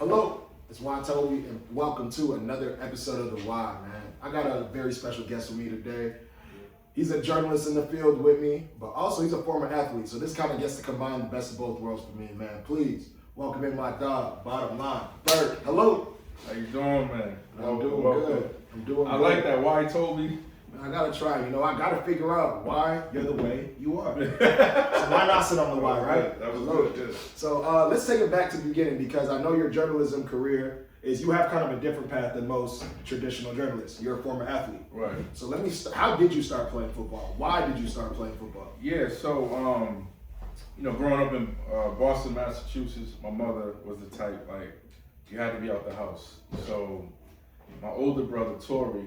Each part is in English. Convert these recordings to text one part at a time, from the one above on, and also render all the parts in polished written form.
Hello, it's Juan Toby, and welcome to another episode of The Why, man. I got a very special guest with me today. He's a journalist in the field with me, but also he's a former athlete, so this kind of gets to combine the best of both worlds for me, man. Please, welcome in my dog, Bottom Line, Burke. Hello. How you doing, man? I'm doing good. I'm doing I good. like that. Why, Toby? I gotta try, I gotta figure out why you're the way you are. So why not sit on the why, right? That was good. So let's take it back to the beginning, because I know your journalism career you have kind of a different path than most traditional journalists. You're a former athlete. Right. So let me how did you start playing football? Why did you start playing football? Yeah, so, growing up in Boston, Massachusetts, my mother was the type, you had to be out the house. So my older brother, Trae,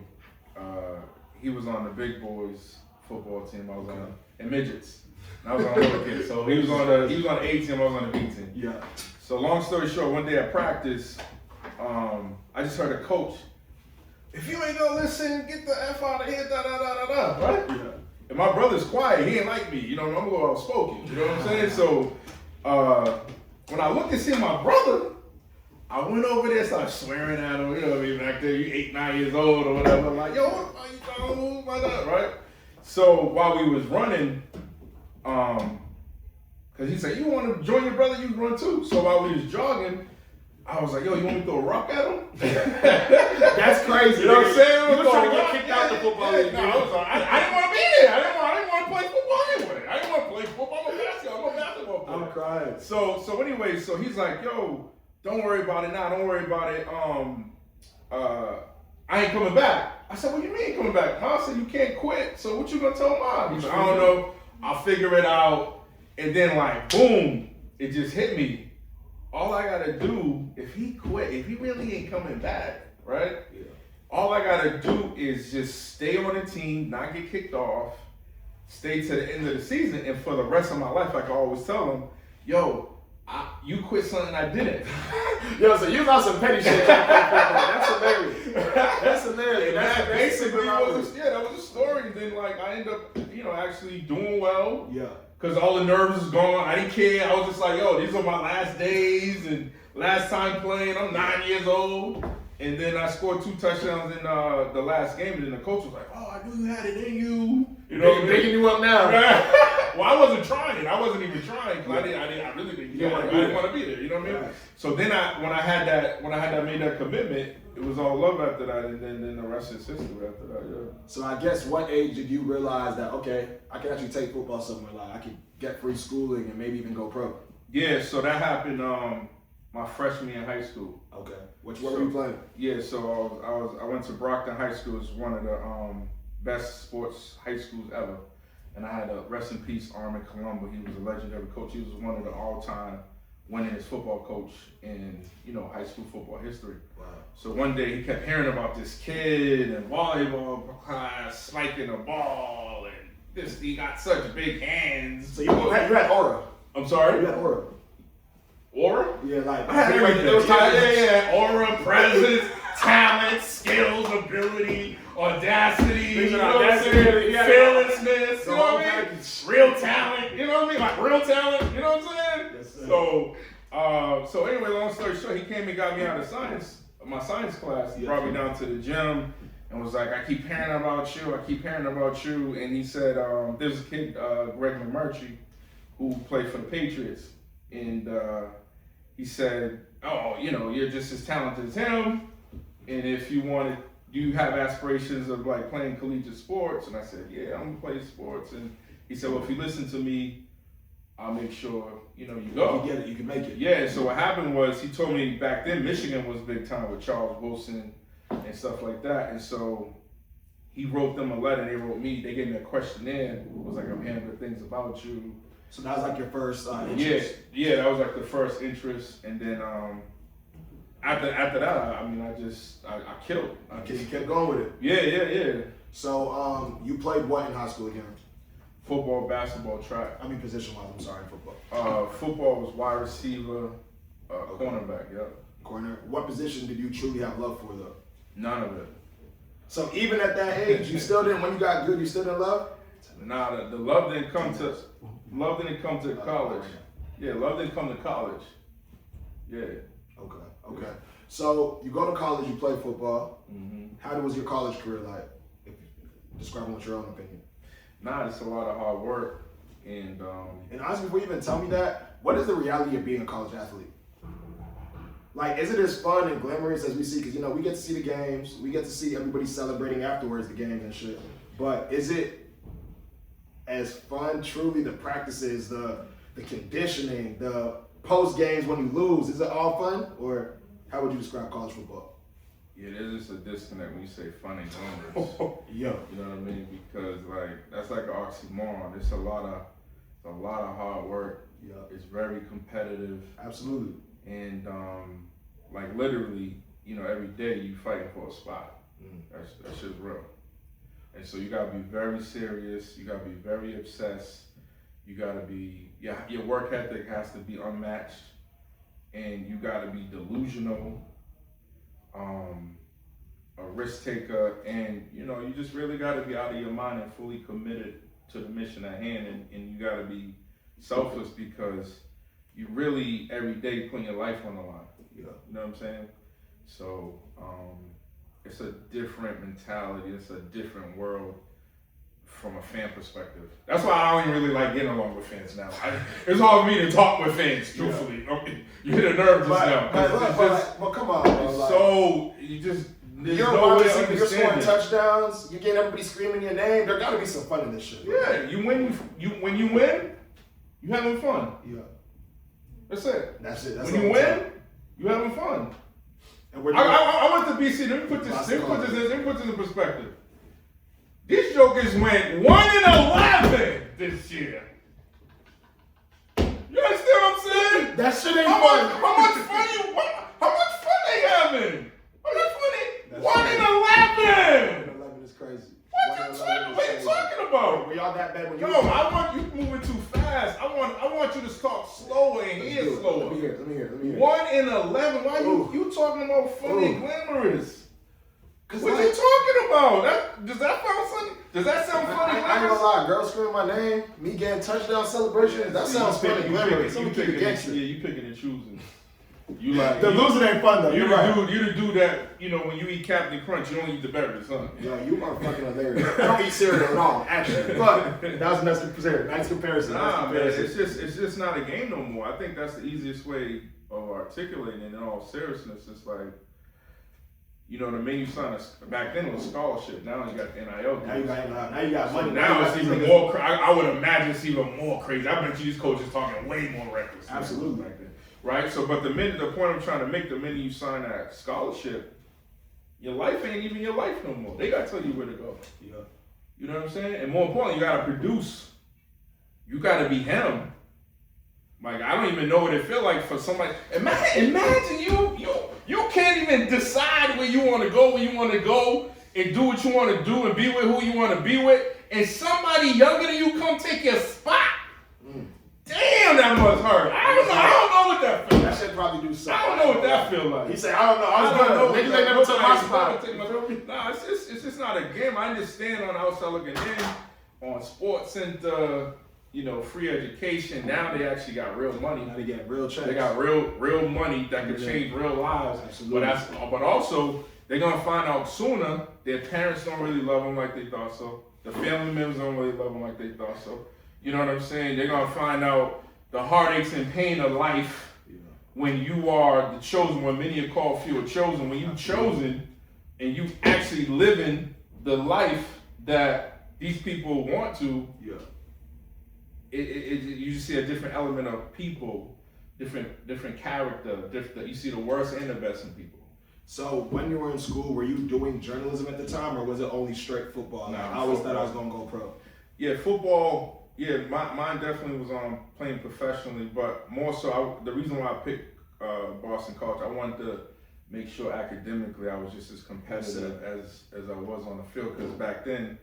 he was on the big boys football team. I was on and midgets. And I was on the little kids. So he was on the A team, I was on the B team. Yeah. So long story short, one day at practice, I just heard a coach, if you ain't gonna listen, get the F out of here, right? Yeah. And my brother's quiet, he ain't like me, I'm a little outspoken, you know what I'm saying? So when I looked and see my brother, I went over there, started swearing at him, back there, you 8, 9 years old or whatever. I'm like, yo, what are you trying to move like that, right? So while we was running, cause he said, you want to join your brother, you can run too. So while we was jogging, I was like, yo, you want me to throw a rock at him? That's crazy. You know what I'm saying? You were trying to get kicked out the football league. No, I didn't want to be there. I didn't want to play football anyway. I didn't want to play football. I'm a basketball player. I'm crying. So anyway, so he's like, yo, don't worry about it now. Don't worry about it. I ain't coming back. I said, what do you mean coming back? Mom said, you can't quit. So what you gonna tell Mom? He's like, I don't know. I'll figure it out. And then boom, it just hit me. All I gotta do, if he quit, if he really ain't coming back, right? Yeah. All I gotta do is just stay on the team, not get kicked off, stay to the end of the season, and for the rest of my life, like I always tell him, yo, you quit something I didn't. Yo, so you got some petty shit. That's hilarious. That's hilarious. That basically that was a story. And then I ended up, actually doing well. Yeah. Cause all the nerves was gone. I didn't care. I was just like, yo, these are my last days and last time playing. I'm 9 years old. And then I scored 2 touchdowns in the last game. And then the coach was like, oh, I knew you had it in you. You know, picking you up now. Well, I wasn't trying. I wasn't even trying because I really didn't. I didn't want to be there. You know what I mean? Right. So then when I had that made that commitment, it was all love after that, and then the rest is history after that. Yeah. So I guess what age did you realize that I can actually take football somewhere? I can get free schooling and maybe even go pro. Yeah. So that happened my freshman year in high school. Okay. What were you playing? Yeah. So I went to Brockton High School. It's one of the best sports high schools ever. And I had a rest in peace Armin Colombo. He was a legendary coach. He was one of the all-time winningest football coach in high school football history. Wow. So one day he kept hearing about this kid in volleyball class spiking a ball, and he got such big hands. you had aura. I'm sorry. You had aura. Aura? Yeah, I had everything. Yeah. Aura, presence, talent, skills, ability, audacity, fearlessness, real talent, real talent, you know what I'm saying? Yes, So anyway, long story short, he came and got me out of my science class. He brought me down to the gym and was like, I keep hearing about you. And he said, there's a kid, Greg McMurtry, who played for the Patriots. And he said, oh, you're just as talented as him. And if you have aspirations of playing collegiate sports? And I said, yeah, I'm gonna play sports. And he said, well, if you listen to me, I'll make sure, you go. You get it, you can make it. Yeah, so what happened was he told me back then Michigan was big time with Charles Wilson and stuff like that. And so he wrote them a letter and they wrote me, they gave me a questionnaire. It was like, I'm hearing good things about you. So that was your first interest? Yeah, that was the first interest. And then after that, I killed. You kept going with it? Yeah. So you played what in high school again? Football, basketball, track. I mean position-wise, I'm sorry, football. Football was wide receiver, cornerback, yeah. Corner. What position did you truly have love for, though? None of it. So even at that age, you still didn't, when you got good, you still didn't love? Nah, the love didn't come to college. Yeah, love didn't come to college. Yeah. Okay. Okay. So you go to college, you play football. Mm-hmm. How was your college career like? If describe it with your own opinion. Nah, it's a lot of hard work. And honestly, before you even tell me that, what is the reality of being a college athlete? Like, is it as fun and glamorous as we see? Because, we get to see the games. We get to see everybody celebrating afterwards the games and shit. But is it as fun, truly, the practices, the conditioning, the post games when you lose? Is it all fun? Or how would you describe college football? Yeah, there's just a disconnect when you say fun and glamorous. Yeah. You know what I mean? Because that's like an oxymoron. It's a lot of hard work. Yeah. It's very competitive. Absolutely. And literally, every day you fighting for a spot. That's just real. And so you gotta be very serious. You gotta be very obsessed. You gotta be your work ethic has to be unmatched, and you gotta be delusional. A risk taker, and you just really got to be out of your mind and fully committed to the mission at hand, and you got to be selfless because you really every day putting your life on the line. Yeah. You know what I'm saying? So it's a different mentality. It's a different world from a fan perspective. That's why I don't even really like getting along with fans now. It's hard for me to talk with fans, truthfully. Yeah. You hit a nerve just now. But come on, bro. So you just there's you're no way to you're scoring understand it. touchdowns. You're getting everybody screaming your name. There got to be some fun in this shit. Bro. Yeah, when you win, you having fun. Yeah, that's it. That's when you win, you having fun. And I went to BC. Let me put this in perspective. These jokers went 1-11 this year. You understand what I'm saying? That shit ain't fun. How much fun they having? How much fun they? 1-11. 1-11 is crazy. What you talking about? Were y'all that bad when you? No, I want you moving too fast. I want you to talk slower and hear slower. Let me hear. 1-11. Why you talking about funny and glamorous? What like, you talking about? Does that sound funny? Does that sound funny? I ain't gonna lie, girls screaming my name, me getting touchdown celebrations. That sounds funny and glamorous. You picking and choosing. You like the losing ain't fun though. You the dude that when you eat Captain Crunch, you don't eat the berries, huh? Yeah, you are fucking hilarious. I don't eat cereal at all, actually. But that was a nice comparison. Nah, man, it's just not a game no more. I think that's the easiest way of articulating it in all seriousness. It's like. The minute you sign back then it was scholarship. Now you got the NIL. Now you got money. Now it's even more. I would imagine it's even more crazy. I bet you these coaches talking way more reckless. Absolutely. Like that, right? So, but the point I'm trying to make, the minute you sign that scholarship, your life ain't even your life no more. They gotta tell you where to go. Yeah. You know what I'm saying? And more importantly, you gotta produce. You gotta be him. Like, I don't even know what it feel like for somebody. Imagine you can't even decide where you want to go, and do what you want to do, and be with who you want to be with, and somebody younger than you come take your spot. Damn, that must hurt. I don't know what that feels like. That shit probably do something. I don't know what that feel like. He said, I don't know. I don't know. Niggas ain't never took my spot. Nah, it's just not a game. I understand on the outside looking in, on Sports Center, free education. Now they actually got real money. Now they get real checks. They got real money that can change real lives. Absolutely. But also they're gonna find out sooner their parents don't really love them like they thought so. The family members don't really love them like they thought so. You know what I'm saying? They're gonna find out the heartaches and pain of life when you are the chosen. When many are called, few are chosen. When you've chosen and you actually living the life that these people want to. Yeah. You just see a different element of people, different character. You see the worst and the best in people. So when you were in school, were you doing journalism at the time, or was it only straight football? Nah, I always thought I was gonna go pro. Yeah, football. Yeah, mine definitely was playing professionally, but more so the reason why I picked Boston College, I wanted to make sure academically I was just as competitive as I was on the field, because back then,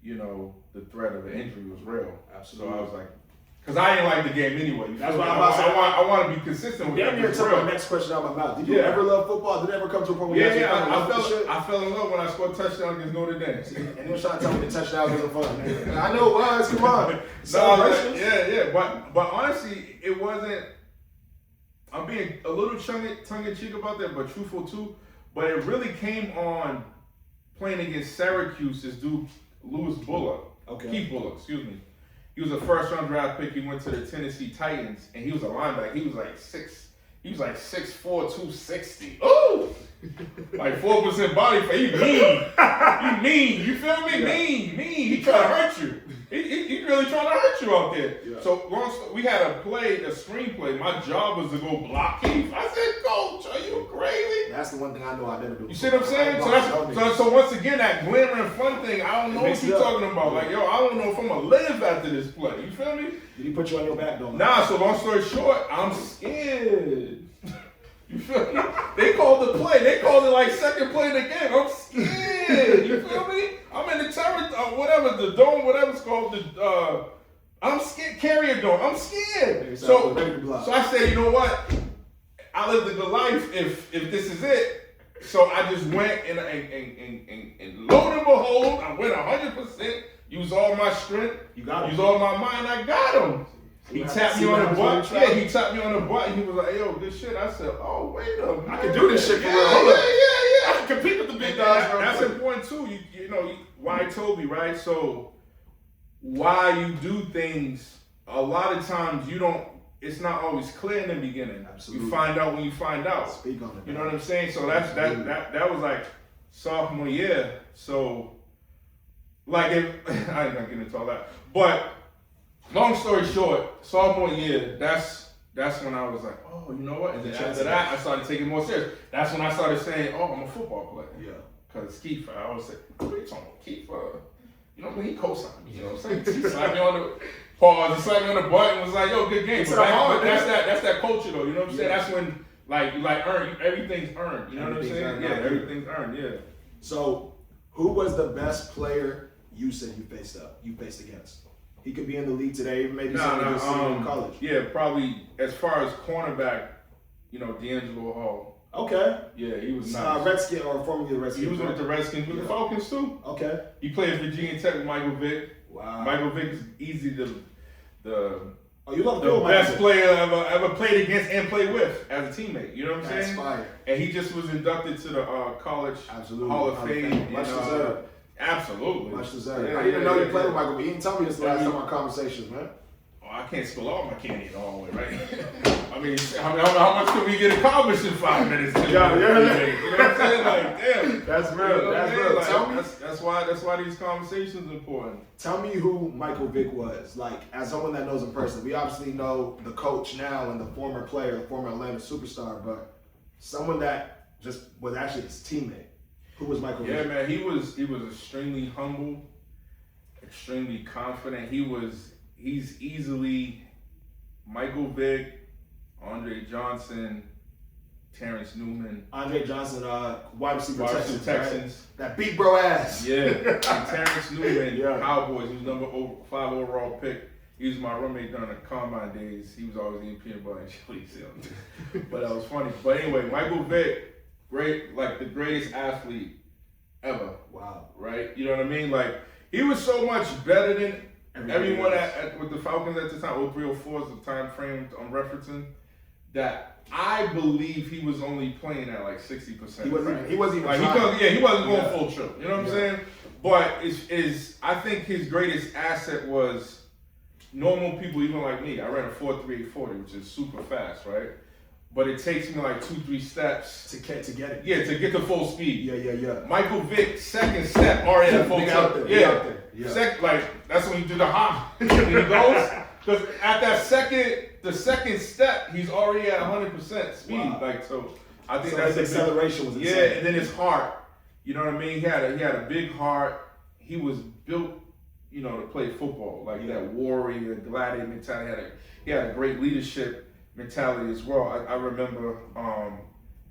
the threat of an injury was real. Absolutely. So I was like, because I ain't like the game anyway. That's what I'm about to say. I want to be consistent with it. Damn near took my next question out of my mouth. Did you ever love football? Did it ever come to a point where I fell in love when I scored a touchdown against Notre Dame. And you were trying to tell me the touchdowns wasn't fun. I know it was. Come on. But honestly, it wasn't I'm being a little tongue-in-cheek about that, but truthful too. But it really came on playing against Syracuse, this dude, Keith Bullock, excuse me. He was a first-round draft pick. He went to the Tennessee Titans, and he was a linebacker. He was like 6'4", 260. Ooh! Like 4% body fat. He mean. You feel me? Yeah. Mean. He trying to hurt you. He really trying to hurt you out there. Yeah. So we had a screenplay. My job was to go block Keith. I said, Coach, are you crazy? That's the one thing I know I never do. You see what I'm saying? So once again, that glamour and fun thing, I don't know what you're talking about. Like, yo, I don't know if I'm gonna live after this play. You feel me? Did he put you on your back, though? Nah. So long story short, I'm scared. You feel me? They called the play. They called it like second play of the game. I'm scared. You feel me? I'm in the the dome, whatever it's called. I'm scared. Carrier dome. I'm scared. So I said, you know what? I live the good life if this is it. So I just went and lo and behold, I went 100%. Used all my strength. You got him. Used all my mind. I got him. He tapped me on the butt. Yeah, he tapped me on the butt. And he was like, "Yo, good shit." I said, "Oh, wait a minute. I can do this shit for real. Yeah. I can compete with the big dogs." That's important too. You know why Toby, right? So why you do things, a lot of times you don't. It's not always clear in the beginning. Absolutely. You find out when you find out. Speak on it. You know what I'm saying? So that was like sophomore year. So like I ain't gonna get into all that, but. Long story short, sophomore year, that's when I was like, oh, you know what? And then after that, I started taking it more serious. That's when I started saying, oh, I'm a football player. Yeah. Because Keith, I always say, what are you talking about? Keith, you know, when he co-signed me, you know what I'm saying? He slapped me on the pause, he slapped me on the butt and was like, yo, good game. But that's that culture though, you know what I'm saying? That's when, everything's earned, you know what I'm saying? Yeah, everything's earned, yeah. So, who was the best player you said you faced against? He could be in the league today, maybe someone who's in college. Yeah, probably as far as cornerback, D'Angelo Hall. Okay. Yeah, he was nice. Redskin or formerly the Redskins. He was with the Redskins, with the Falcons too. Okay. He played at Virginia Tech with Michael Vick. Wow. Michael Vick is easy the the best player I ever played against and played with as a teammate. You know what I'm saying? That's fire. And he just was inducted to the college Hall of Fame. Much deserved. Absolutely. Much deserved. I didn't know you played with Michael, but you didn't tell me this last time our conversations, man. Oh, I can't spill all my candy all the way, right? I mean, how much can we get accomplished in 5 minutes? Yeah. You know what I'm saying? Like, damn. That's real. That's real. Like, tell me. That's why these conversations are important. Tell me who Michael Vick was. Like, as someone that knows him personally, we obviously know the coach now and the former player, the former Atlanta superstar, but someone that just was actually his teammate. Who was Michael Vick? Yeah, man, he was extremely humble, extremely confident. He's easily Michael Vick, Andre Johnson, Terrence Newman. Andre Johnson, wide receiver Texans. Right? That big bro ass. Yeah. And Terrence Newman, Cowboys. He was number 5 overall pick. He was my roommate during the combine days. He was always eating peanut butter and jelly sandwiches. But that was funny. But anyway, Michael Vick. Great, like the greatest athlete ever. Wow. Right? You know what I mean? Like, he was so much better than everyone with the Falcons at the time, 03, 04 is the time frame I'm referencing, that I believe he was only playing at like 60%. He wasn't even like, trying. He wasn't going full trip. You know what I'm saying? But I think his greatest asset was normal people, even like me. I ran a 4.3840, which is super fast, right? But it takes me like 2-3 steps to get it. Yeah, to get to full speed. Yeah. Michael Vick, second step, already at full speed. Yeah. That's when you do the hop. And he goes. Because at the second step, he's already at 100% speed. Wow. Like, so I think that's his acceleration was insane. Yeah, and then his heart. You know what I mean? He had a big heart. He was built, to play football. Like that warrior, gladiator mentality. He had a great leadership mentality as well. I remember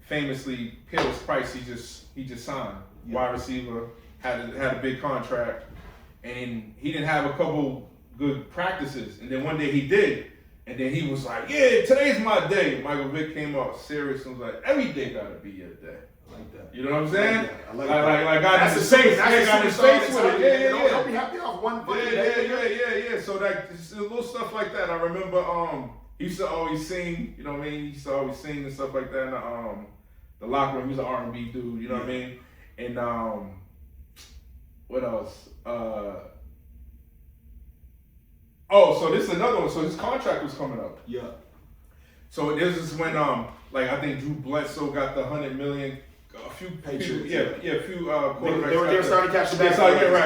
famously Peerless Price. He just signed wide receiver, had a big contract, and he didn't have a couple good practices. And then one day he did, and then he was like, "Yeah, today's my day." Michael Vick came out serious and was like, "Every day gotta be your day." I like that. You know what I'm saying? I like that. Like got his face. Got his face with it. Yeah. Don't be happy off one fucking day. Yeah. So like little stuff like that. I remember. he used to always sing, you know what I mean? He used to always sing and stuff like that in the locker room. He was an R&B dude, you know what I mean? And what else? So this is another one. So his contract was coming up. Yeah. So this is when like I think Drew Bledsoe got the $100 million. A few Patriots. A few quarterbacks. They were starting to catch the back.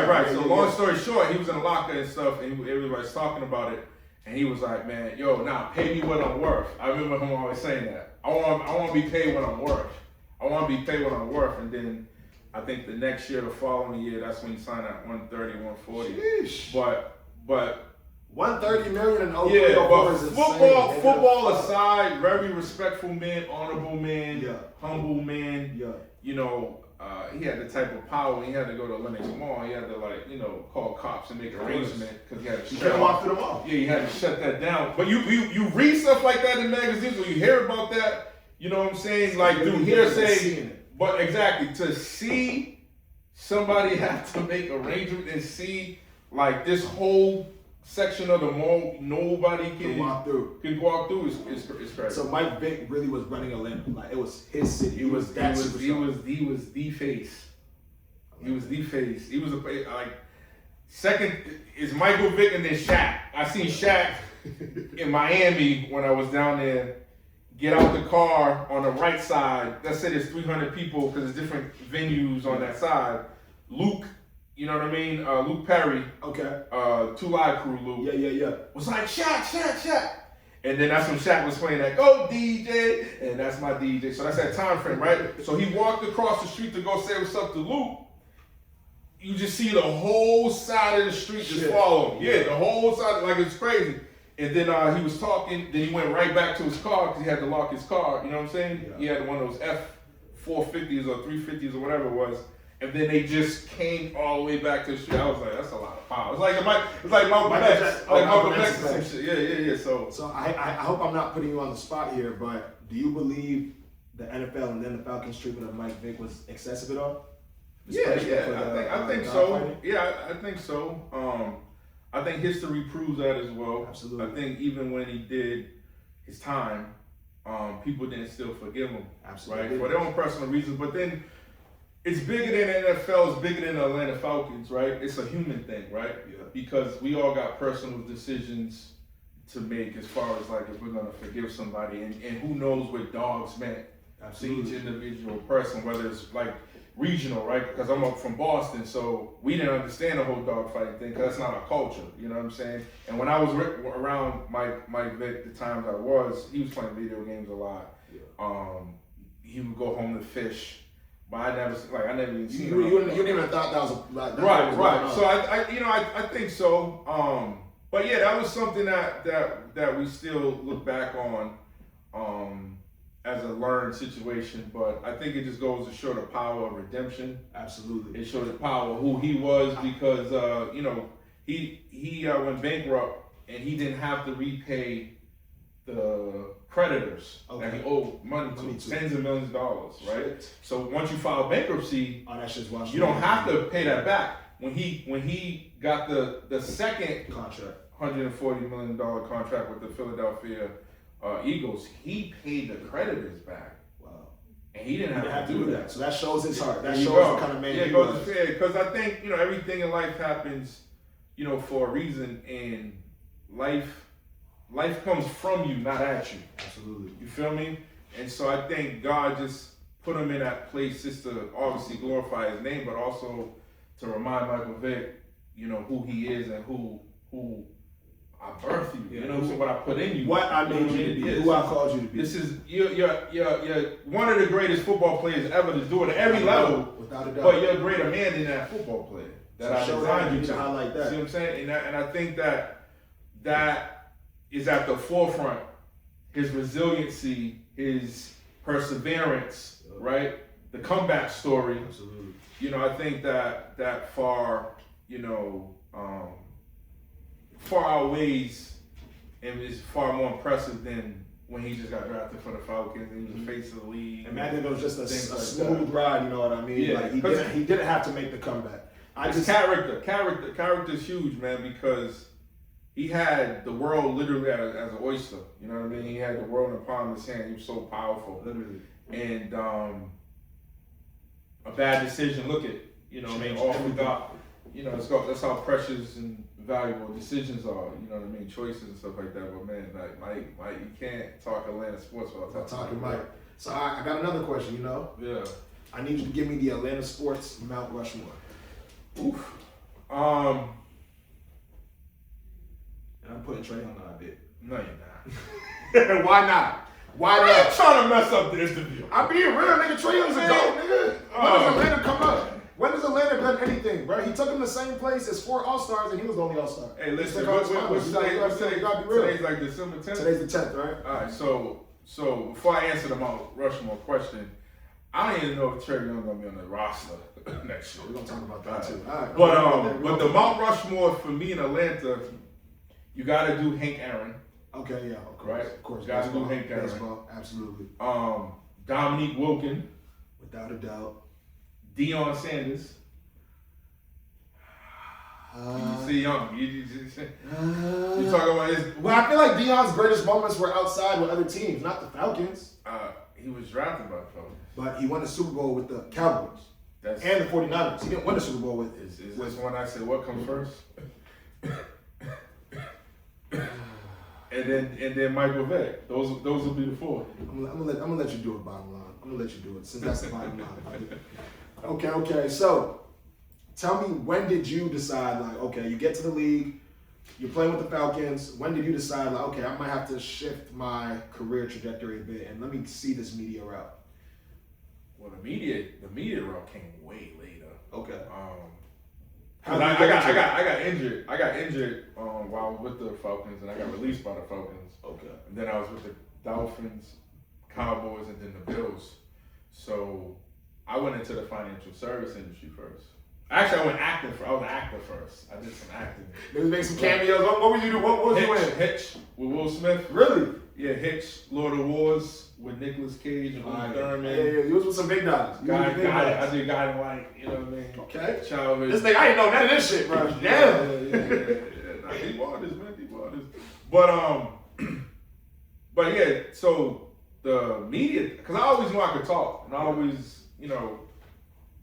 Right. So long story short, he was in the locker and stuff, and everybody's talking about it. And he was like, man, pay me what I'm worth. I remember him always saying that. I want to be paid what I'm worth. I want to be paid what I'm worth. And then I think the next year, the following year, that's when he signed at 130, 140. Sheesh. But $130 million in 03, yeah, but is football aside, very respectful man, honorable man, humble man. Yeah. You know, he had the type of power. He had to go to Lenox Mall. He had to call cops and make arrangements because he had to shut off to the mall. Yeah, he had to shut that down. But you read stuff like that in magazines, or you hear about that. You know what I'm saying? Like through hearsay. But exactly, to see somebody have to make arrangements and see like this whole section of the mall nobody can walk through is crazy. So Mike Vick really was running Atlanta. Like it was his city. He was the face. He was the face. He was second is Michael Vick and then Shaq. I seen Shaq in Miami when I was down there. Get out the car on the right side. Let's say there's 300 people because there's different venues on that side. Luke, you know what I mean? Luke Perry. Okay. 2 Live Crew Luke. Yeah. Was like, Shaq. And then that's when Shaq was playing that, go DJ. And that's my DJ. So that's that time frame, right? So he walked across the street to go say what's up to Luke. You just see the whole side of the street just follow him. Yeah, the whole side, like it's crazy. And then he was talking, then he went right back to his car because he had to lock his car, you know what I'm saying? Yeah. He had one of those F450s or 350s or whatever it was. And then they just came all the way back to the street. I was like, that's a lot of power. It's like Malcolm X. Like Malcolm X and some shit. Yeah. So I hope I'm not putting you on the spot here, but do you believe the NFL and then the Falcons treatment of Mike Vick was excessive at all? I think so. Yeah, I think so. I think history proves that as well. Absolutely. I think even when he did his time, people didn't still forgive him. Absolutely. Right? For their own personal reasons. But then it's bigger than the NFL, it's bigger than the Atlanta Falcons, right? It's a human thing, right? Yeah. Because we all got personal decisions to make as far as like if we're gonna forgive somebody and who knows what dogs meant to each individual person, whether it's like regional, right? Because I'm up from Boston, so we didn't understand the whole dog fighting thing because that's not our culture, you know what I'm saying? And when I was around Mike Vick, the times he was playing video games a lot. Yeah. He would go home to fish, but I never even seen him. You didn't even thought that was right. So I think so. But yeah, that was something that we still look back on. As a learned situation, but I think it just goes to show the power of redemption. Absolutely. It shows the power of who he was because he went bankrupt and he didn't have to repay the creditors that he owed money to, tens of millions of dollars, right? Shit. So once you file bankruptcy, you don't have to pay that back. When he got the second contract, $140 million contract with the Philadelphia Eagles, he paid the creditors back. Wow. And he didn't have to do that. So that shows his heart. That shows what kind of man he was. Yeah, because I think, everything in life happens, for a reason, and life comes from you, not at you. Absolutely. You feel me? And so I think God just put him in that place just to obviously glorify his name, but also to remind Michael Vick, who he is and who I birthed you. You know what I'm saying? What I put in you. What I made you to be. Who I called you to be. This is you're one of the greatest football players ever to do it at every level. Without a doubt. But you're a greater man than that football player that I designed you to. I like that. See what I'm saying? And I think that is at the forefront. His resiliency, his perseverance, right? The comeback story. Absolutely. I think that far, far outweighs and is far more impressive than when he just got drafted for the Falcons and he was the face of the league. Imagine it was just a smooth ride, you know what I mean? Yeah, like he didn't have to make the comeback. Character is huge, man, because he had the world literally as an oyster. You know what I mean? He had the world in the palm of his hand. He was so powerful. Literally. And a bad decision, look at, you know what I mean, off without, you know, that's how precious and valuable decisions are, you know what I mean, choices and stuff like that. But man, like Mike, you can't talk Atlanta sports without talking Mike. So I got another question, you know? Yeah. I need you to give me the Atlanta sports Mount Rushmore. Oof. And I'm putting Trae on that bit. No, you're not. Why not? Why I not? ain't trying to mess up the interview. I'm being real, nigga. Trae Young's a GOAT, nigga. When does Atlanta come up? When has Atlanta done anything, bro? He took him the same place as 4 All-Stars, and he was the only All-Star. Hey, listen, what's today's like December 10th? Today's the 10th, right? All right, so before I answer the Mount Rushmore question, I don't even know if Trae Young gonna be on the roster next year. We're gonna talk about that too. All right, but the Mount Rushmore for me in Atlanta, you gotta do Hank Aaron. Okay, yeah, of course. Right? Of course. Gotta do Hank Aaron. Baseball, absolutely. Dominique Wilkin. Without a doubt. Deion Sanders. You see Young. You talk about his. Well, I feel like Deion's greatest moments were outside with other teams, not the Falcons. He was drafted by the Falcons. But he won the Super Bowl with the Cowboys. And the 49ers. He didn't win the Super Bowl with. Is this one I said what comes first? and then Michael Vick. Those will be the 4. I'm gonna let you do it, bottom line. I'm gonna let you do it since that's the bottom line. Okay. So tell me, when did you decide, like, okay, you get to the league, you're playing with the Falcons. When did you decide, like, okay, I might have to shift my career trajectory a bit and let me see this media route? Well, the media route came way later. Okay. I got injured. I got injured while I was with the Falcons, and I got released by the Falcons. Okay. And then I was with the Dolphins, Cowboys, and then the Bills. So I went into the financial service industry first. Actually, I went acting. I was an actor first. I did some acting. Maybe make some cameos. What were you doing? What was you in? Hitch with Will Smith. Really? Yeah, Hitch, Lord of Wars with Nicolas Cage and Uma Thurman. Yeah. You was with some big dogs. I did Guiding Light. You know what I mean? Okay. Childhood. This thing, I didn't know none of this shit, bro. Damn. Yeah. Nah, deep waters, man. Deep waters. But yeah. So the media, because I always knew I could talk, and I always,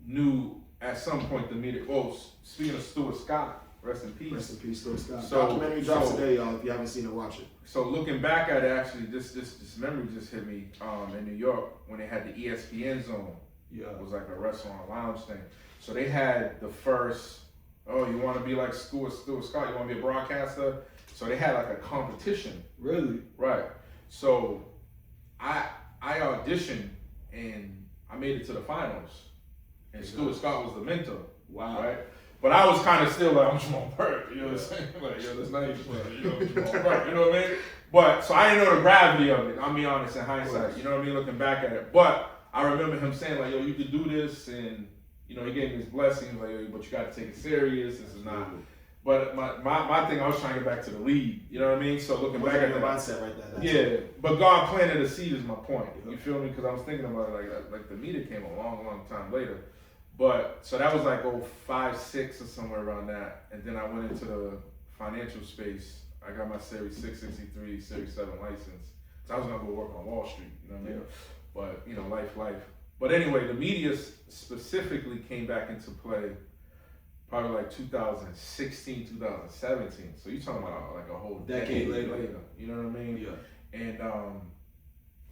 knew at some point the media. Well, speaking of Stuart Scott, rest in peace. Rest in peace, Stuart Scott. So, documentary drops today, y'all. If you haven't seen it, watch it. So looking back at it, actually, this memory just hit me in New York when they had the ESPN Zone. Yeah. It was like a restaurant lounge thing. So they had the first, you want to be like Stuart Scott? You want to be a broadcaster? So they had like a competition. Really? Right. So I auditioned and I made it to the finals. And Stuart Scott was the mentor. Wow. Right? But I was kind of still like, I'm Jamal Burke, you know what I'm saying? Like, yo, that's nice, but, Jamal Burke, you know what I mean? But, so I didn't know the gravity of it, I'll be honest, in hindsight, you know what I mean, looking back at it. But I remember him saying, like, yo, you could do this, and, he gave me his blessings, like, yo, but you got to take it serious, this is not. But my thing, I was trying to get back to the league, you know what I mean? So looking back at the that. mindset right there. Yeah, but God planted a seed is my point, you feel me? Because I was thinking about it, like the media came a long, long time later. But, so that was like 05, 06 or somewhere around that. And then I went into the financial space. I got my Series 663, Series 7 license. So I was going to go work on Wall Street, you know what I mean? But, life. But anyway, the media specifically came back into play probably like 2016, 2017. So you're talking about like a whole decade later. You know what I mean? Yeah. And,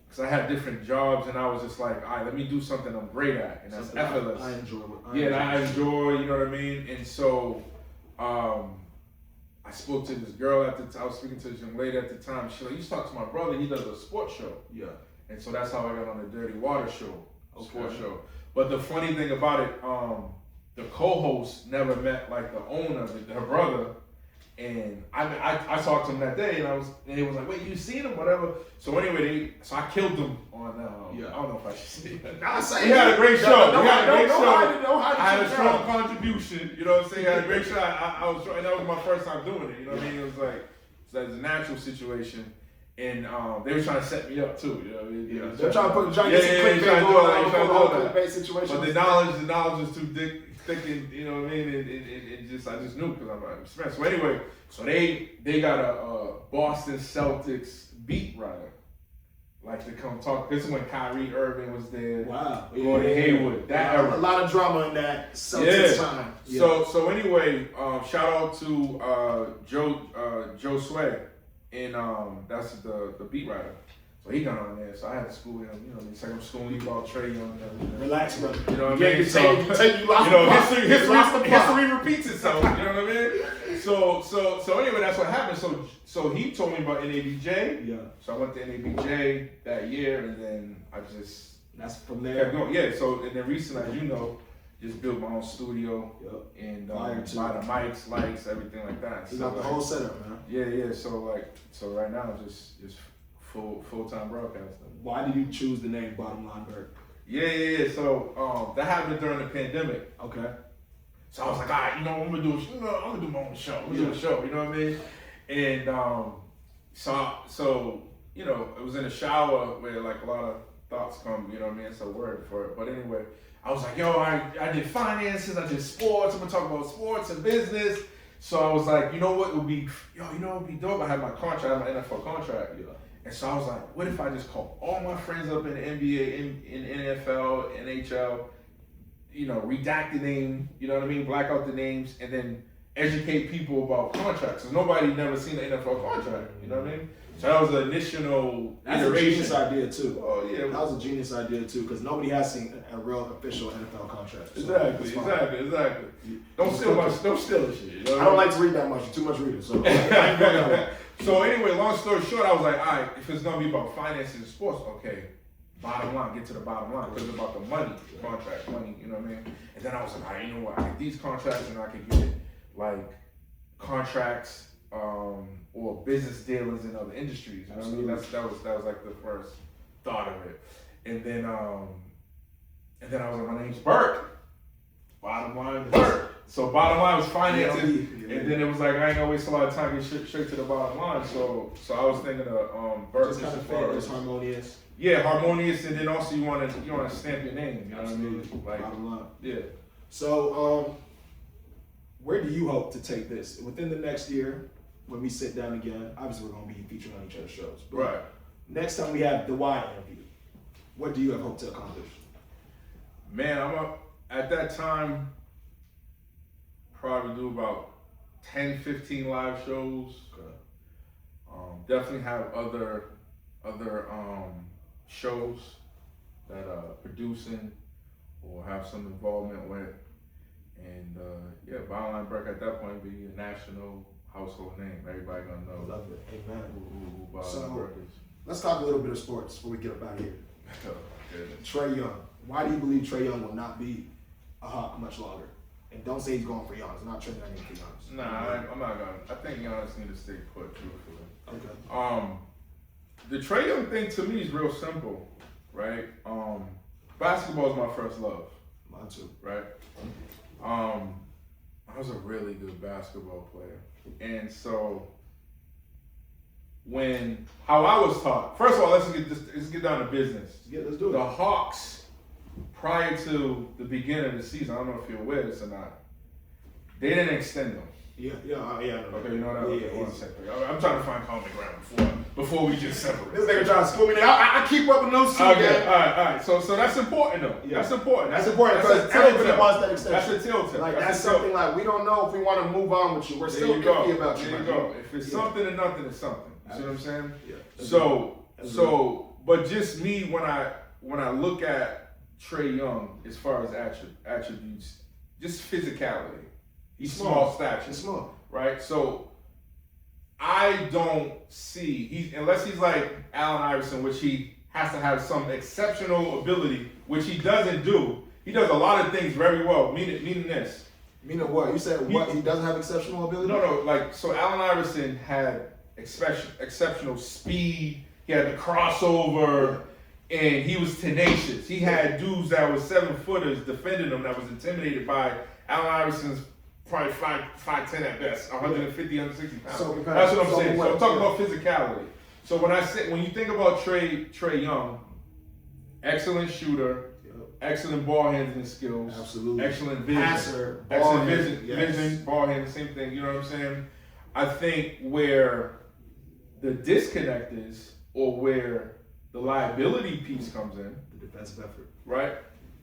because I had different jobs, and I was just like, all right, let me do something I'm great at, and that's effortless. I enjoy it. I enjoy, you know what I mean? And so, I spoke to this girl at the time, I was speaking to this young lady at the time. She's like, you should talk to my brother, he does a sports show. Yeah. And so that's how I got on the Dirty Water show, sports show. But the funny thing about it, the co-host never met like the owner, her brother. And I talked to him that day, and he was like, "Wait, you seen him? Whatever." So anyway, I killed him on. I don't know if I should say that. He had a great show. I had a strong contribution. You know what I'm saying? He had a great show. I was, and that was my first time doing it. You know what I mean? It was like it's a natural situation, and they were trying to set me up too. You know what I mean? They're trying to put clickbait situation. But the knowledge is too thinking, you know what I mean? I just knew because I'm like, Smith. So anyway, so they got a Boston Celtics beat writer. Like to come talk. This is when Kyrie Irving was there. Wow. Gordon Hayward. That era. A lot of drama in that Celtics time. Yeah. So anyway, shout out to Joe Sway, and that's the beat writer. So he got on there, so I had to school him. You know, it's like I'm schooling you about Trae Young and everything. Relax, brother. You know what I mean? History repeats itself. You know what I mean? So anyway, that's what happened. So he told me about NABJ. Yeah. So I went to NABJ that year, and then I just that's from there. kept going. Yeah. So and then recently, as you know, just built my own studio and buy the mics, lights, everything like that. You got the whole setup, man. Yeah. So right now, just full-time broadcasting. Why did you choose the name Bottom Line Burke? Yeah. So that happened during the pandemic. Okay. So I was like, all right, I'm gonna do my own show. I'm gonna do a show. You know what I mean? And so you know, it was in the shower where like a lot of thoughts come. You know what I mean? It's a word for it. But anyway, I was like, yo, I did finances. I did sports. I'm gonna talk about sports and business. So I was like, you know what would be dope? I had my contract, I had my NFL contract. Yeah. And so I was like, what if I just call all my friends up in the NBA, in NFL, NHL, you know, redact the name, you know what I mean, black out the names, and then educate people about contracts. Because nobody never seen an NFL contract, you know what I mean? So that was the initial That's a genius idea too. Oh yeah, that was a genius idea too, because nobody has seen a real official NFL contract. So exactly. Don't steal the shit. You know I don't like to read that much. You're too much reading. So. So anyway, long story short, I was like, all right, if it's gonna be about finances and sports, okay, bottom line, get to the bottom line, because it's about the money, contract money, you know what I mean? And then I was like, all right, you know what, I get these contracts and I can get like contracts or business dealings in other industries. You know what I mean? That was like the first thought of it. And then I was like, my name's Burke. Bottom line, Burke. So bottom line was finances, and then it was like I ain't gonna waste a lot of time getting straight to the bottom line. So I was thinking of Burke. Just kind of fair, just harmonious. Yeah, harmonious, and then also you want to stamp your name. You know what I mean? Like bottom line. Yeah. So where do you hope to take this within the next year when we sit down again? Obviously, we're gonna be featured on each other's shows. But right. Next time we have the Y interview, what do you have hope to accomplish? Man, at that time. Probably do about 10, 15 live shows. Okay. Definitely have other shows that producing or have some involvement with. And Bottom Line Burke at that point be a national household name. Everybody gonna know. Love it. Amen. Who Bottom Line Burke is. Let's talk a little bit of sports before we get up out of here. Trae Young. Why do you believe Trae Young will not be a Hawk much longer? And don't say he's going for Giannis. I'm not trading that name for Giannis. Nah, I'm not going. I think Giannis need to stay put, truthfully. Okay. The Trae Young thing to me is real simple, right? Basketball is my first love. Mine too. Right? I was a really good basketball player. And so how I was taught, first of all, let's get down to business. Yeah, let's do it. The Hawks, prior to the beginning of the season, I don't know if you're aware of this or not, they didn't extend them. Yeah. Okay, you know what I mean? I'm trying to find common ground before we just separate. This nigga trying to school me now. I keep up with those two. Okay, all right. So that's important though. Yeah. That's important because everybody wants that extension. That's a telltale. Like that's something like we don't know if we want to move on with you. We're still picky about you. There you go. If it's something or nothing, it's something. You see what I'm saying? Yeah. So, but just me when I look at Trae Young as far as attributes, just physicality. He's small stature. He's small. Right? So I don't see unless he's like Allen Iverson, which he has to have some exceptional ability, which he doesn't do. He does a lot of things very well. Meaning this. Meaning what? You said what? He doesn't have exceptional ability? No. Like so Allen Iverson had exceptional speed. He had the crossover. And he was tenacious. He had dudes that was 7-footers defending him that was intimidated by Allen Iverson's probably 5'10" at best, 150, 160 pounds. So that's what I'm saying. So I'm talking about physicality. So when you think about Trae Young, excellent shooter, excellent ball handling skills. Absolutely. Excellent vision. Passer, excellent ball vision, hand, yes. vision, ball handling, same thing. You know what I'm saying? I think where the disconnect is, or where the liability piece comes in, The defensive effort. right?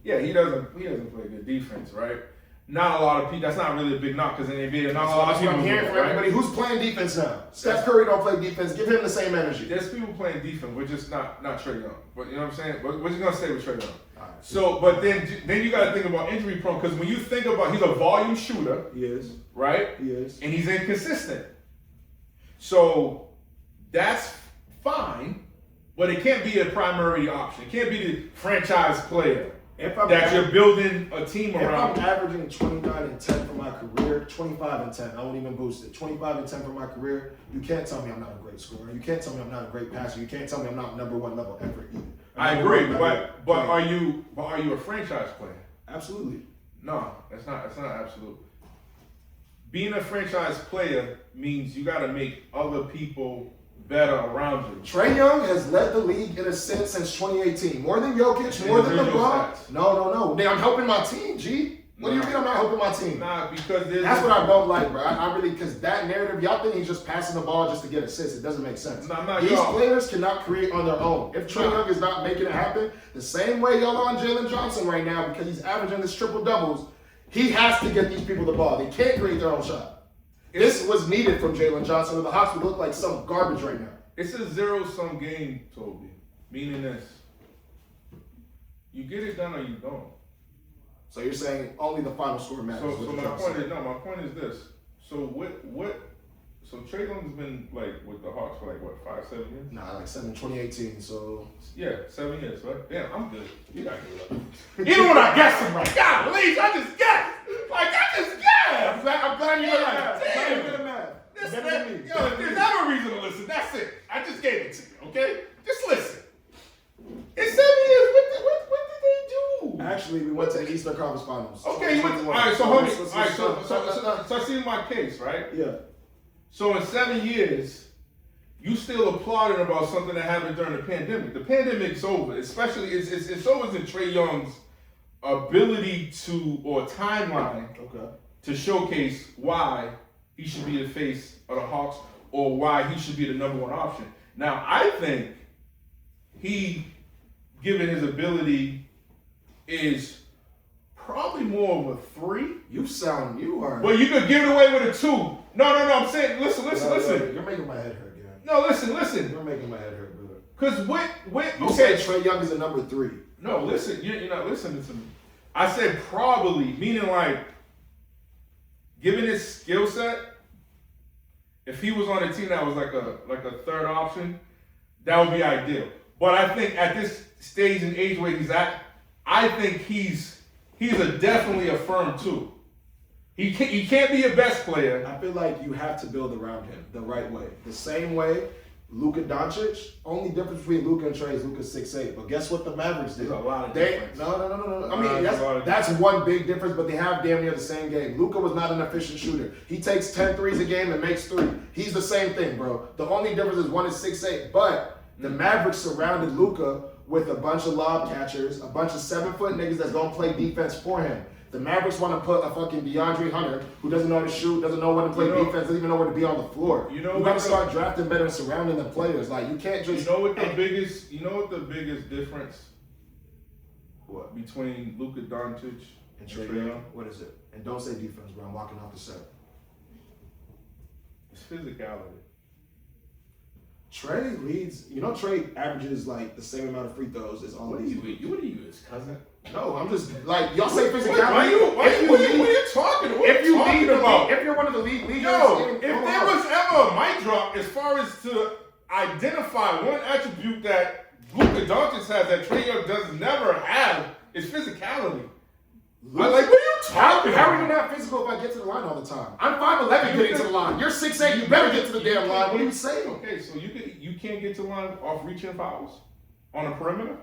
Yeah, he doesn't play good defense, right? Not a lot of people. That's not really a big knock because in the NBA, not a lot of That's what people. I'm hearing from everybody. Who's playing defense now? Steph Curry don't play defense. Give him the same energy. There's people playing defense. We're just not Trae Young. But you know what I'm saying? We're just gonna stay with Trae Young. Right. So, but then you got to think about injury prone because when you think about, he's a volume shooter, He is. right? He is. And he's inconsistent. So that's fine, but it can't be a primary option. It can't be the franchise player that you're building a team around. If I'm averaging 29 and 10 for my career, 25 and 10, I won't even boost it. 25 and 10 for my career, you can't tell me I'm not a great scorer. You can't tell me I'm not a great passer. You can't tell me I'm not number one level effort either. I agree, but are you a franchise player? Absolutely. No, that's not absolute. Being a franchise player means you got to make other people better around you. Trae Young has led the league in assists since 2018. More than Jokic, more than LeBron. Stats. No. I'm helping my team, G. What do you mean I'm not helping my team? Nah, because that's what I don't like, bro. I really, because that narrative, y'all think he's just passing the ball just to get assists. It doesn't make sense. These players cannot create on their own. If Trae Young is not making it happen, the same way y'all are on Jalen Johnson right now, because he's averaging this triple doubles, he has to get these people the ball. They can't create their own shot. This was needed from Jalen Johnson, or the Hawks would look like some garbage right now. It's a zero-sum game, Toby. Meaning this. You get it done or you don't. So you're saying only the final score matters. So my point is this. So so Trae Young's been like with the Hawks for like what, 5-7 years? Nah, like 2018, so yeah, 7 years, right? Damn, I'm good. You gotta give it up. Even when I guess I'm right. God, please, I just guessed. I'm glad you're right. Damn. You're good at math. Yo, if there's ever a reason to listen, that's it. I just gave it to you, okay? Just listen. In 7 years, what did they do? Actually, we went to the Eastern Conference Finals. Okay, you went to, all right, so hold me. All right, so I see my case, right? Yeah. So in 7 years, you still applauding about something that happened during the pandemic. The pandemic's over, especially it's over in Trae Young's ability to, or timeline, to showcase why he should be the face of the Hawks or why he should be the number one option. Now, I think he, given his ability, is probably more of a 3. You are. But you could give it away with a 2. No, I'm saying, listen. You're making my head hurt, man. No, listen. You're making my head hurt, brother. Because you said Trae Young is a number 3. No, listen, you're not listening to me. I said probably, meaning like, given his skill set, if he was on a team that was like a third option, that would be ideal. But I think at this stage and age where he's at, I think he's definitely a firm 2. He can't be a best player. I feel like you have to build around him the right way. The same way Luka Doncic, only difference between Luka and Trae is Luka's 6'8". But guess what the Mavericks did? There's a lot of difference. No. I mean, that's one big difference, but they have damn near the same game. Luka was not an efficient shooter. He takes 10 threes a game and makes 3. He's the same thing, bro. The only difference is one is 6'8". But the Mavericks surrounded Luka with a bunch of lob catchers, a bunch of 7-foot niggas that's going to play defense for him. The Mavericks want to put a fucking DeAndre Hunter who doesn't know how to shoot, doesn't know when to play defense, doesn't even know where to be on the floor. You got to start drafting better and surrounding the players. Like, you can't just. You know what the biggest difference? What? Between Luka Doncic and Trae Young? What is it? And don't say defense, bro. I'm walking off the set. It's physicality. Trae leads. Trae averages like the same amount of free throws as all of these. What are you, his cousin? No, I'm just like y'all say physicality. What are you talking about? If you're one of the league leaders, if there was ever a mic drop as far as to identify one attribute that Luka Doncic has that Trae Young does never have, is physicality. What are you talking about? How are you not physical if I get to the line all the time? I'm 5'11" getting to the line. You're 6'8", you better get to the damn line. What are you saying? Okay, so you can't get to the line off reaching fouls on a perimeter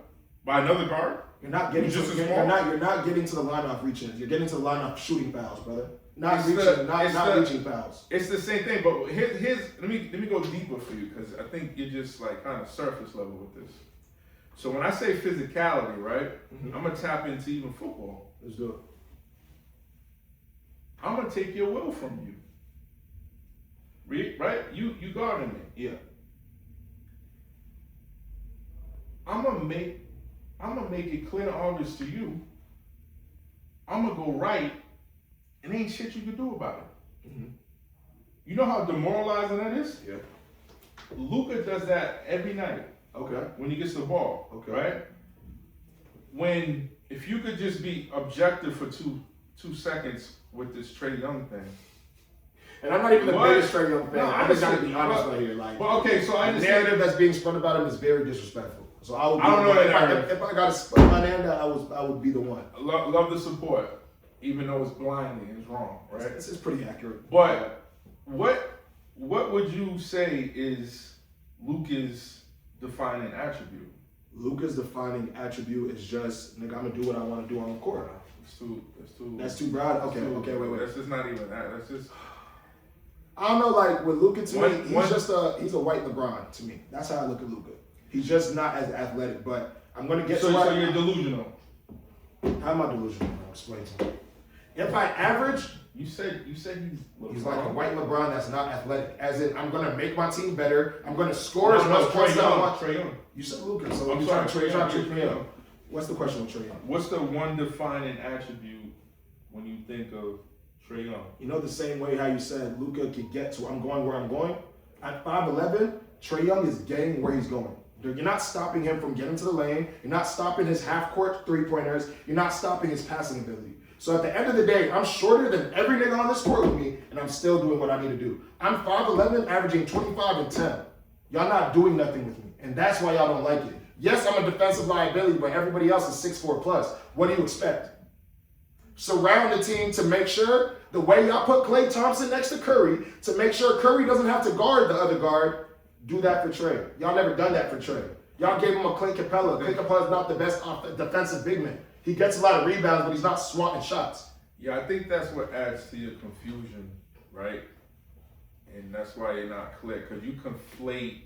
by another guard? You're not getting to the line off reaching. You're getting to the line off shooting fouls, brother. Not reaching fouls. It's the same thing, but here's let me go deeper for you because I think you're just like kind of surface level with this. So when I say physicality, right, Mm-hmm. I'm gonna tap into even football. Let's do it. I'm gonna take your will from you. Right? You guarding me. Yeah. I'm gonna make it clear and obvious to you. I'm gonna go right, and ain't shit you can do about it. Mm-hmm. You know how demoralizing that is? Yeah. Luka does that every night Okay. when he gets the ball. Okay. Right? If you could just be objective for two seconds with this Trae Young thing. And I'm not even the What? biggest Trae Young fan. No, I just gotta be honestly, honest right here. Like, Well, okay, so I the understand. narrative that's being spun about him is very disrespectful. So I would. Be I don't know the that one. narrative. If I got to spun my narrative, I would be the one. Love the support, even though it's blindly and it's wrong, right? It's pretty accurate. But what would you say is Luka's defining attribute? Luka's defining attribute is just, nigga, I'm gonna do what I want to do on the court. That's too broad. Okay, wait. That's just not even that. That's just. I don't know, like with Luka to me, One- he's a white LeBron to me. That's how I look at Luka. He's just not as athletic, but I'm gonna get So to why. you're delusional. How am I delusional? Explain to me. If I average, You said he's like a white LeBron that's not athletic. As in, I'm gonna make my team better. I'm gonna score as much points as I want. Trae Young. You said Luka, so I'm you're sorry, trying to trick me Trae up. Young. What's the question with Trae Young? What's the one defining attribute when you think of Trae Young? You know the same way how you said Luka could get to I'm going where I'm going? At 5'11", Trae Young is getting where he's going. You're not stopping him from getting to the lane. You're not stopping his half-court three-pointers. You're not stopping his passing ability. So at the end of the day, I'm shorter than every nigga on this court with me, and I'm still doing what I need to do. I'm 5'11", averaging 25 and 10. Y'all not doing nothing with me, and that's why y'all don't like it. Yes, I'm a defensive liability, but everybody else is 6'4 plus. What do you expect? Surround the team to make sure, the way y'all put Klay Thompson next to Curry, to make sure Curry doesn't have to guard the other guard, do that for Trae. Y'all never done that for Trae. Y'all gave him a Clint Capella. Clint Capella is not the best defensive big man. He gets a lot of rebounds, but he's not swatting shots. Yeah, I think that's what adds to your confusion, right? And that's why you're not clear, because you conflate,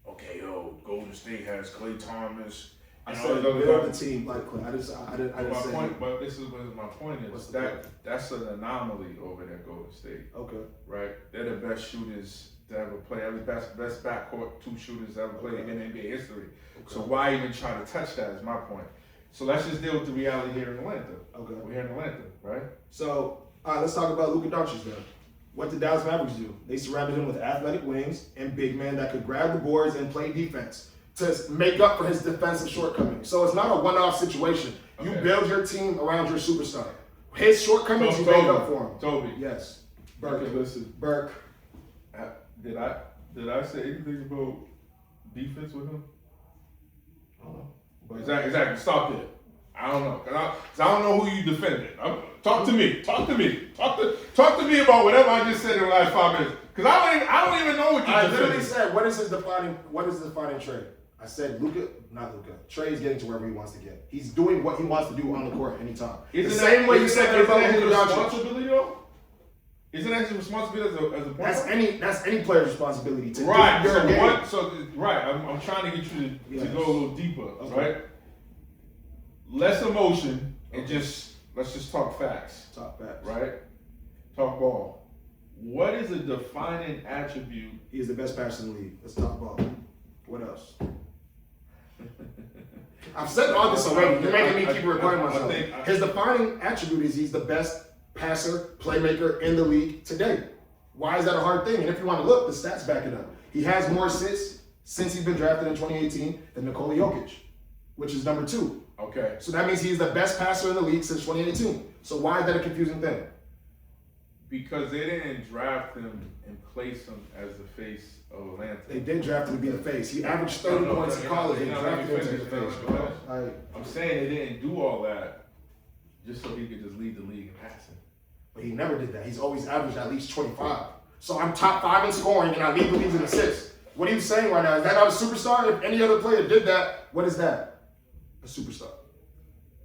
okay, Golden State has Klay Thomas. I and said all these other build guys. the team like Klay. I didn't My say point, but this is what my point What's is. the That's an anomaly over there, Golden State, Okay. right? They're the best shooters to ever play. Every best backcourt two shooters to ever play in NBA history. So why even try to touch that is my point. So let's just deal with the reality here in Atlanta. Okay. We're here in Atlanta, right? So, all right, let's talk about Luka Doncic then. What did Dallas Mavericks do? They surrounded him with athletic wings and big men that could grab the boards and play defense to make up for his defensive shortcomings. So it's not a one-off situation. You Okay. build your team around your superstar. His shortcomings, you make up for him. Toby. Yes. Burke. Okay, listen. Burke. Did I say anything about defense with him? I don't know. But Exactly. Stop there. I don't know. Cause I don't know who you defended. Talk to me. Talk to me about whatever I just said in the last 5 minutes. Cause I don't even know what you I defended. literally said, what is defining Trae? I said not Luka. Trae is getting to wherever he wants to get. He's doing what he wants to do on the court anytime. The same way you said about his Luka Doncic. responsibility though? Isn't that his responsibility as a point guard? That's any player's responsibility to Right. do your game. I'm trying to get you to Yes. go a little deeper, Okay. right? Less emotion and let's just talk facts, Top facts. right? Talk ball. What is a defining attribute? He is the best passer in the league. Let's talk ball. What else? I've said all this already. You're making me keep recording myself. His defining attribute is he's the best passer, playmaker in the league today. Why is that a hard thing? And if you want to look, the stats back it up. He has more assists since he's been drafted in 2018 than Nikola Jokic, which is number 2. Okay. So that means he's the best passer in the league since 2018. So why is that a confusing thing? Because they didn't draft him and place him as the face of Atlanta. They did draft him to be the face. He averaged 30 points in college. They drafted him to be the face, bro. I'm saying they didn't do all that just so he could just lead the league in passing. But he never did that. He's always averaged at least 25. So I'm top 5 in scoring and I lead the league in assists. What are you saying right now? Is that not a superstar? If any other player did that, what is that? A superstar.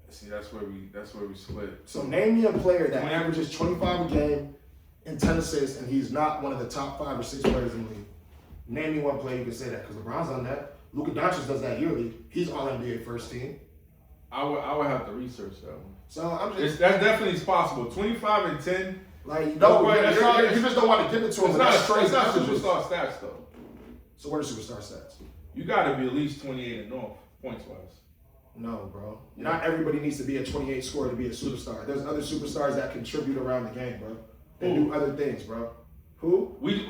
See, that's where we split. So name me a player that averages 25 a game and 10 assists and he's not one of the top 5 or 6 players in the league. Name me one player you can say that, because LeBron's done that. Luka Doncic does that yearly. He's all NBA first team. I would have to research that one. So I'm just That definitely is possible. 25 and 10. like no, you just don't want to give it to him. It's not superstar stats though. So what are superstar stats? You got to be at least 28 and north points wise. No, bro. Not everybody needs to be a 28 scorer to be a superstar. There's other superstars that contribute around the game, bro. They do other things, bro. Who? We're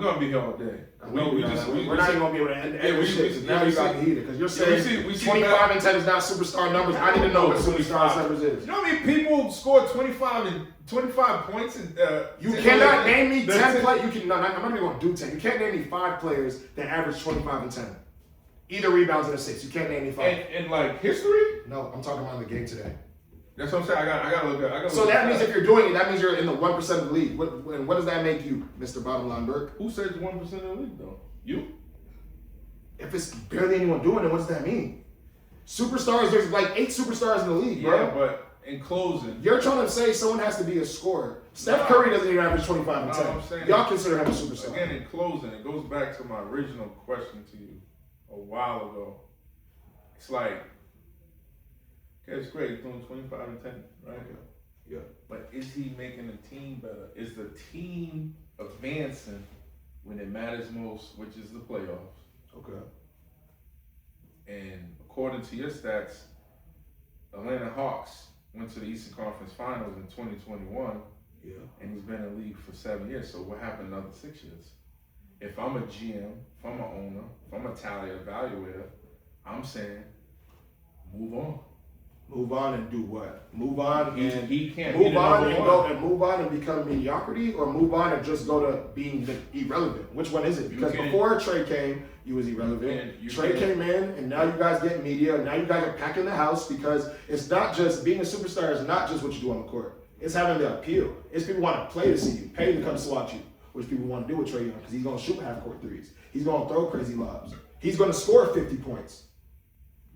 gonna be here all day. We're not even gonna be able to end this shit. Now you got me heated because you're saying we see 25 and 10 is not superstar numbers. I need to know what superstar numbers is. You know how many people score 25 points and you cannot name me 10 players. I'm not even gonna do 10. You can't name me 5 players that average 25 and 10. Either rebounds and assists. You can't name me 5. In like history? No, I'm talking about in the game today. That's what I'm saying. I gotta look at. So that means if you're doing it, that means you're in the 1% of the league. What does that make you, Mr. Bottom Line Burke? Who says 1% of the league though? You? If it's barely anyone doing it, what does that mean? Superstars, there's like 8 superstars in the league, bro. Yeah, but in closing, you're trying to say someone has to be a scorer. Steph Curry doesn't even average 25 and 10. I'm saying, y'all consider him a superstar. Again, in closing, it goes back to my original question to you a while ago. It's like, okay, it's great, he's doing 25 and 10, right? Okay. Yeah. But is he making the team better? Is the team advancing when it matters most, which is the playoffs? Okay. And according to your stats, Atlanta Hawks went to the Eastern Conference Finals in 2021. Yeah. And he's been in the league for 7 years. So what happened another 6 years? If I'm a GM, if I'm an owner, if I'm a tally evaluator, I'm saying, move on. Move on and do what? Move on and he can't move on and go and move on and become mediocrity, or move on and just go to being irrelevant. Which one is it? Because before Trae came, you was irrelevant. Trae came in, and now you guys get media. Now you guys are packing the house because it's not just being a superstar. Is not just what you do on the court. It's having the appeal. It's people want to play to see you, pay to come swat you, which people want to do with Trae Young because he's going to shoot half-court threes. He's going to throw crazy lobs. He's going to score 50 points.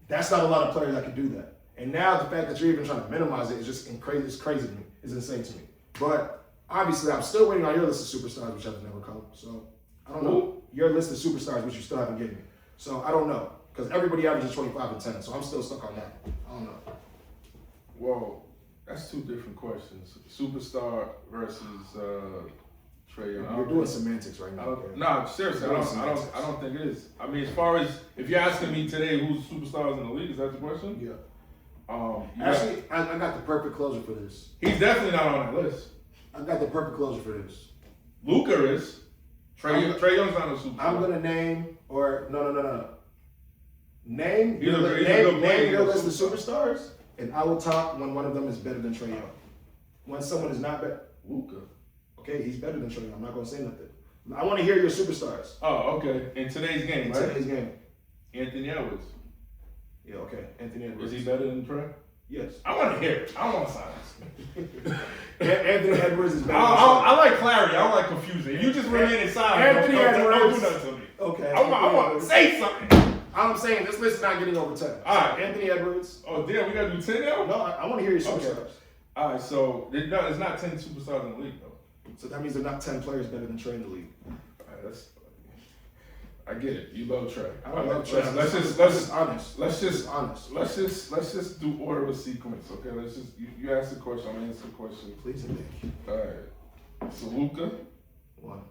That's not a lot of players that can do that. And now the fact that you're even trying to minimize it is just crazy. It's crazy to me. It's insane to me. But obviously, I'm still waiting on your list of superstars, which has never come. So I don't know. Your list of superstars, which you still haven't given me. So I don't know because everybody averages 25 and 10. So I'm still stuck on that. I don't know. Well, that's 2 different questions. Superstar versus Trae Young. You're doing semantics right now. No, seriously, I don't think it is. I mean, as far as if you're asking me today who's superstars in the league, is that the question? Yeah. Actually, I got the perfect closer for this. He's definitely not on that list. I got the perfect closer for this. Luka is. Trae Young's not a superstar. I'm gonna name no. Name your list of superstars, and I will talk when one of them is better than Trae Young. When someone is not better, Luka. Okay, he's better than Trae Young. I'm not gonna say nothing. I want to hear your superstars. Oh, okay. In today's game, right? Today's game. Anthony Edwards. Yeah, okay. Anthony Edwards. Is he better than Trae? Yes. I want to hear it. I don't want silence. Anthony Edwards is better. I like clarity. I don't like confusion. You just remain silent. Anthony Edwards. Don't do nothing to me. Okay. I want to say something. I'm saying this list is not getting over 10. All right. Anthony Edwards. Oh, damn. We got to do 10 now? No, I want to hear your superstars. Okay. All right. So, it's not 10 superstars in the league, though. So that means there are not 10 players better than Trae in the league. All right, I get it. You love Trae. I don't love Trae. Let's just do order of sequence, okay? Let's just you ask the question, I'm gonna answer the question. Please and thank you. All right. So Luka. 1.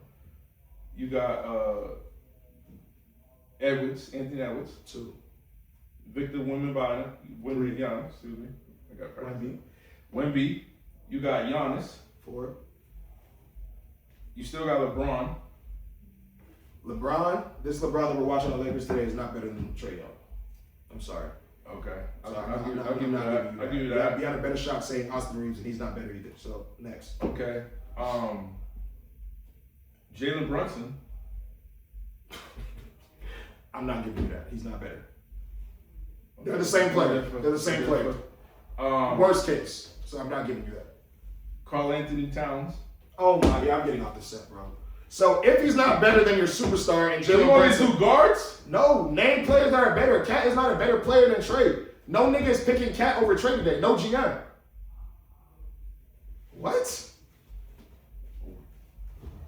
You got Anthony Edwards. 2. Victor Wembanyama, excuse me. I got Wemby. Wemby. You got Giannis. 4. You still got LeBron. This LeBron that we're watching on the Lakers today is not better than Trae Young. I'm sorry. Okay. So I'll give you that. You had a better shot saying Austin Reeves, and he's not better either. So next. Okay. Jalen Brunson. I'm not giving you that. He's not better. They're the same player. Worst case. So I'm not giving you that. Karl Anthony Towns. Oh my, yeah, I'm getting off the set, bro. So if he's not better than your superstar and Jalen Brunson, you want 2 guards? No, name players that are better. Cat is not a better player than Trae. No nigga is picking Cat over Trae today. No GM. What?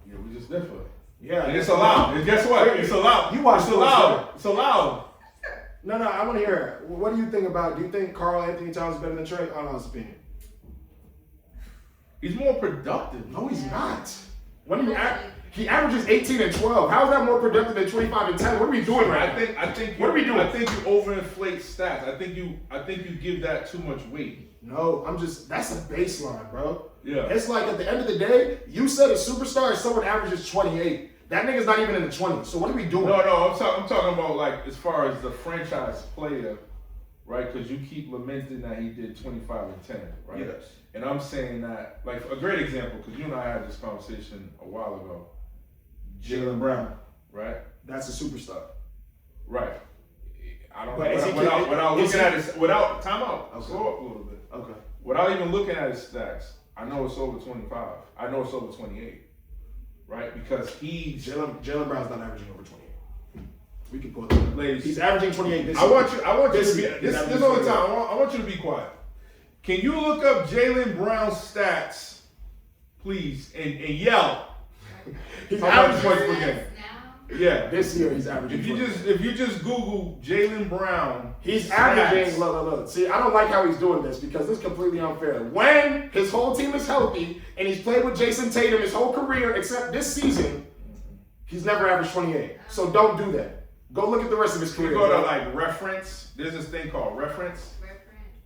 Yeah, we just differ. Yeah. And it's allowed. And guess what? It's allowed. You watch It's allowed. It's allowed. No, I want to hear it. What do you think about? Do you think Karl Anthony Towns is better than Trae? Honest opinion. He's more productive. No, he's not. When he averages 18 and 12. How is that more productive than 25 and 10? What are we doing right now? I think. What are we doing? I think you overinflate stats. I think you give that too much weight. No, that's a baseline, bro. Yeah. It's like at the end of the day, you said a superstar is someone averages 28. That nigga's not even in the 20s. So what are we doing? No, I'm talking about like as far as the franchise player, right? Because you keep lamenting that he did 25 and 10, right? Yes. And I'm saying that, like a great example, because you and I had this conversation a while ago. Jaylen Brown. Right? That's a superstar. Right. I don't But without looking at his timeout. Okay. Slow up a little bit. Okay. Without even looking at his stats, I know it's over 25. I know it's over 28. Right? Because Jaylen Brown's not averaging over 28. We can pull it up. Ladies, he's averaging 28 this I year. want you to be this all the time. time. I want you to be quiet. Can you look up Jaylen Brown's stats, please, and yell? He's How much averaging points per game? Yeah. This year he's averaging. If you just Google Jaylen Brown, he's stats. averaging. Look. See, I don't like how he's doing this because this is completely unfair. When his whole team is healthy and he's played with Jason Tatum his whole career except this season, he's never averaged 28. So don't do that. Go look at the rest of his career. You go to like reference. There's this thing called reference.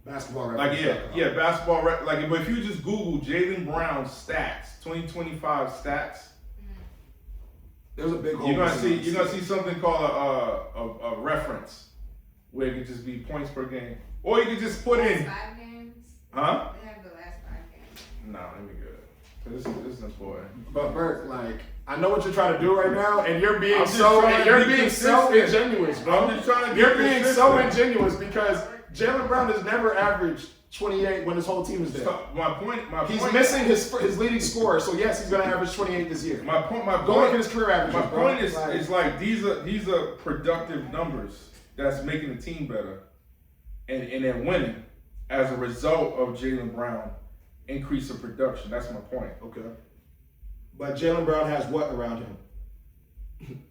Basketball Like reference. basketball but if you just Google Jaylen Brown stats, 2025 stats. There's a big hole. You're gonna see something called a reference, where it could just be points per game, or you could just put in. 5 games. Huh? They have the last 5 games. No, let me good. This is important. But Burke, like, I know what you're trying to do right now, and you're being I'm just so trying to be ingenuous, bro. I'm just trying to be You're being so consistent. ingenuous because Jaylen Brown has never averaged 28 when his whole team is there. So my point. He's missing his leading scorer, so yes, he's gonna average 28 this year. My Go look at point. his career averages. My bro. point is like these are productive numbers that's making the team better, and they're winning as a result of Jaylen Brown increase of production. That's my point. Okay. But Jaylen Brown has what around him?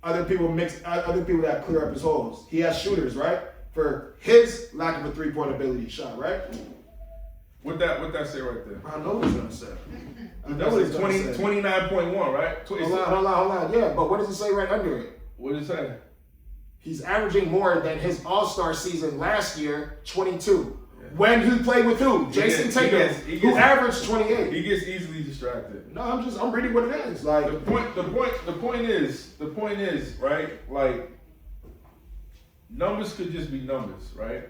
Other people that clear up his holes. He has shooters, right? For his lack of a 3-point ability shot, right? What that say right there? I know what he's gonna say. I know That's what he's gonna say. 29.1, right? Hold on. Yeah, but what does it say right under it? What did it say? He's averaging more than his All-Star season last year, 22. Yeah. When he played with who? Jason Tatum, who averaged 28. He gets easily distracted. No, I'm reading what it is. Like the point is, right? Like numbers could just be numbers, right?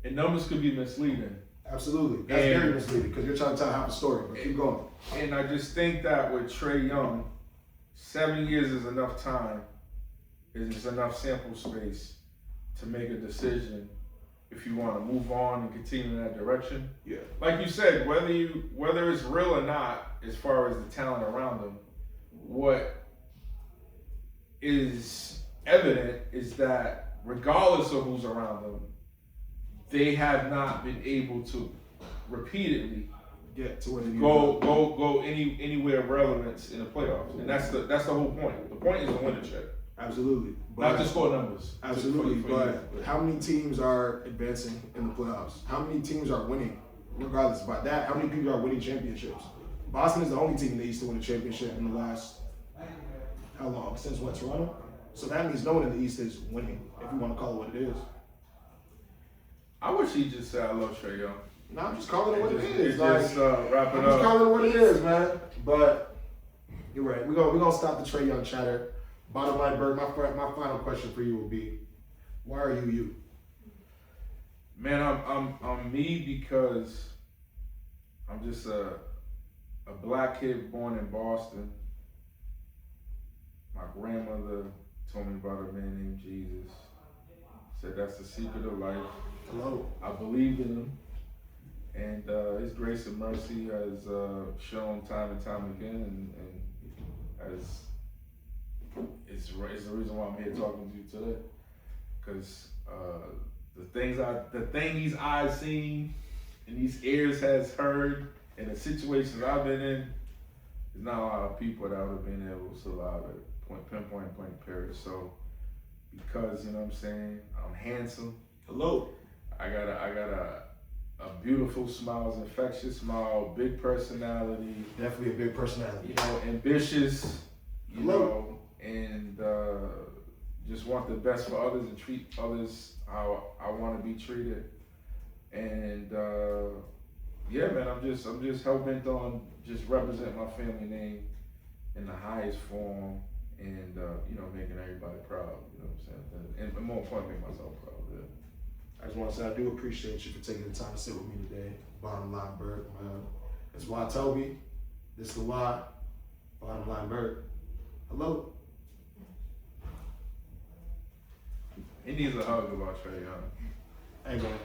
And numbers could be misleading. Absolutely. That's very misleading because you're trying to tell half a story, but keep going. And I just think that with Trae Young, 7 years is enough time, is enough sample space to make a decision if you want to move on and continue in that direction. Yeah. Like you said, whether it's real or not, as far as the talent around them, what is evident is that regardless of who's around them, they have not been able to repeatedly get to where they go anywhere of relevance in the playoffs, and that's the whole point. The point is to win the chip. Absolutely. Not just score numbers. Absolutely. But how many teams are advancing in the playoffs? How many teams are winning? Regardless about that, how many people are winning championships? Boston is the only team in the East to win a championship in the last, how long? Since what, Toronto? So that means no one in the East is winning, if you want to call it what it is. I wish he just said I love Trae Young. No, I'm just calling it what it is. Wrap it up. I'm just calling it what it is, man. But you're right. We're gonna stop the Trae Young chatter. Bottom line, Burke, my final question for you will be, why are you you? Man, I'm me because I'm just a black kid born in Boston. My grandmother told me about a man named Jesus. Said that's the secret of life. Hello. I believed in him. And his grace and mercy has shown time and time again, and is the reason why I'm here talking to you today. Because the thing these eyes seen and these ears has heard, and the situations I've been in, there's not a lot of people that would have been able to survive at pinpoint blank period. So because you know what I'm saying, I'm handsome. Hello. I got a beautiful smile, it's an infectious smile, big personality. Definitely a big personality. You know, ambitious. You Hello. know, and just want the best for others and treat others how I want to be treated. And yeah, man, I'm just hell bent on just represent my family name in the highest form, and you know, making everybody proud. You know what I'm saying? And more importantly, make myself proud. Yeah. I just want to say I do appreciate you for taking the time to sit with me today. Bottom line, Burke, man. That's why Toby. This the why. Bottom line, Burke. Hello. He needs a hug about Trae Young. Hey, man.